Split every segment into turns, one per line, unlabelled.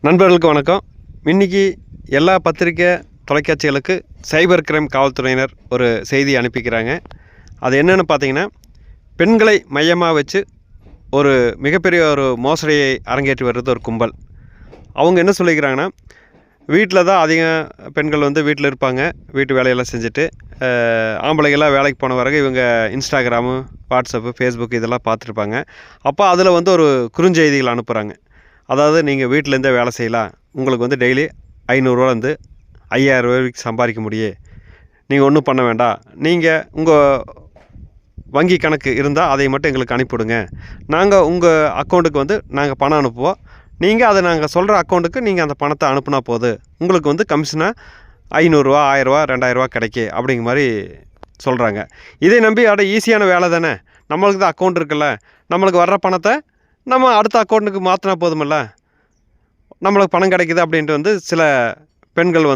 நண்பர்களுக்கு வணக்கம். இன்றைக்கி எல்லா பத்திரிக்கை தொலைக்காட்சிகளுக்கு சைபர் கிரைம் காவல்துறையினர் ஒரு செய்தி அனுப்பிக்கிறாங்க. அது என்னென்னு பார்த்தீங்கன்னா, பெண்களை மையமாக வச்சு ஒரு மிகப்பெரிய ஒரு மோசடியை அரங்கேற்றி வர்றது ஒரு கும்பல். அவங்க என்ன சொல்லிக்கிறாங்கன்னா, வீட்டில் தான் அதிகம் பெண்கள் வீட்டில் இருப்பாங்க. வீட்டு வேலையெல்லாம் செஞ்சுட்டு ஆம்பளைகளாக வேலைக்கு போன பிறகு இவங்க இன்ஸ்டாகிராமு, வாட்ஸ்அப்பு, ஃபேஸ்புக் இதெல்லாம் பார்த்துருப்பாங்க. அப்போ அதில் ஒரு குறுஞ்செய்திகள் அனுப்புகிறாங்க. அதாவது நீங்கள் வீட்டிலேருந்தே வேலை செய்யலாம், உங்களுக்கு டெய்லி ₹500 ₹5000 வரைக்கும் சம்பாதிக்க முடியும், நீங்கள் ஒன்றும் பண்ண வேண்டாம், நீங்கள் உங்கள் வங்கி கணக்கு இருந்தால் அதை மட்டும் எங்களுக்கு அனுப்பிவிடுங்க, நாங்கள் உங்கள் அக்கௌண்ட்டுக்கு நாங்கள் பணம் அனுப்புவோம், நீங்கள் அதை நாங்கள் சொல்கிற அக்கௌண்ட்டுக்கு நீங்கள் அந்த பணத்தை அனுப்புனா போதும், உங்களுக்கு கமிஷனாக ₹500 ₹1000 ₹2000 கிடைக்கும் அப்படிங்கிற மாதிரி சொல்கிறாங்க. இதை நம்பி ஈஸியான வேலை தானே, நம்மளுக்கு தான் அக்கௌண்ட் இருக்குல்ல, நம்மளுக்கு வர்ற பணத்தை நம்ம அடுத்த அக்கௌண்ட்டுக்கு மாற்றினா போதுமில்ல, நம்மளுக்கு பணம் கிடைக்குது அப்படின்ட்டு சில பெண்கள்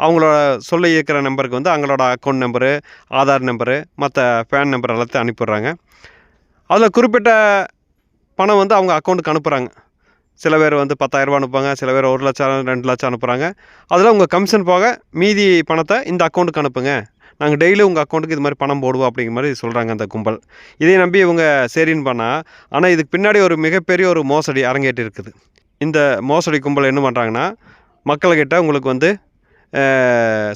அவங்களோட சொல்லி இருக்கிற நம்பருக்கு அவங்களோட அக்கௌண்ட் நம்பரு, ஆதார் நம்பரு, மற்ற பேன் நம்பர் எல்லாத்தையும் அனுப்பிடுறாங்க. அதில் குறிப்பிட்ட பணம் அவங்க அக்கௌண்ட்டுக்கு அனுப்புகிறாங்க. சில பேர் ₹10,000 அனுப்புவாங்க, சில பேர் 1 லட்சம் 2 லட்சம் அனுப்புகிறாங்க. அதில் உங்கள் கமிஷன் போக மீதி பணத்தை இந்த அக்கௌண்ட்டுக்கு அனுப்புங்க, நாங்கள் டெய்லி உங்கள் அக்கௌண்ட்டுக்கு இது மாதிரி பணம் போடுவோம் அப்படிங்கிற மாதிரி சொல்கிறாங்க அந்த கும்பல். இதை நம்பி இவங்க சரின்னு பண்ணால், ஆனால் இதுக்கு பின்னாடி ஒரு மிகப்பெரிய ஒரு மோசடி அரங்கேற்றி இருக்குது. இந்த மோசடி கும்பல் என்ன பண்ணுறாங்கன்னா, மக்கள்கிட்ட உங்களுக்கு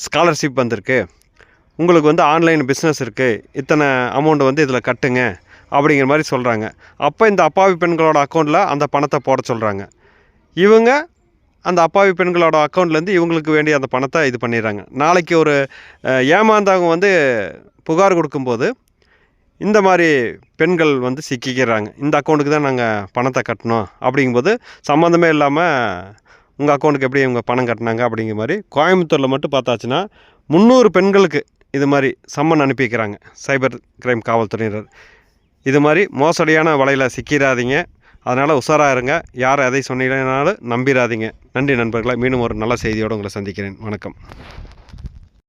ஸ்காலர்ஷிப் வந்திருக்கு, உங்களுக்கு ஆன்லைன் பிஸ்னஸ் இருக்குது, இத்தனை அமௌண்ட்டு இதில் கட்டுங்க அப்படிங்கிற மாதிரி சொல்கிறாங்க. அப்போ இந்த அப்பாவி பெண்களோட அக்கௌண்ட்டில் அந்த பணத்தை போட சொல்கிறாங்க. இவங்க அந்த அப்பாவி பெண்களோட அக்கௌண்ட்லேருந்து இவங்களுக்கு வேண்டிய அந்த பணத்தை இது பண்ணிடுறாங்க. நாளைக்கு ஒரு ஏமாந்தவங்க புகார் கொடுக்கும்போது இந்த மாதிரி பெண்கள் சிக்கிக்கிறாங்க. இந்த அக்கௌண்ட்டுக்கு தான் நாங்கள் பணத்தை கட்டணும் அப்படிங்கும்போது சம்மந்தமே இல்லாமல் உங்கள் அக்கௌண்ட்டுக்கு எப்படி இவங்க பணம் கட்டினாங்க அப்படிங்கிற மாதிரி கோயம்புத்தூரில் மட்டும் பார்த்தாச்சுன்னா 300 பெண்களுக்கு இது மாதிரி சம்மன் அனுப்பிக்கிறாங்க சைபர் கிரைம் காவல்துறையினர். இது மாதிரி மோசடியான வலையில் சிக்கிறாதீங்க, அதனால் உஷாராக இருங்க, யார் எதை சொன்னீங்கனாலும் நம்பிடாதீங்க. நன்றி நண்பர்களே, மீண்டும் ஒரு நல்ல செய்தியோடு உங்களை சந்திக்கிறேன். வணக்கம்.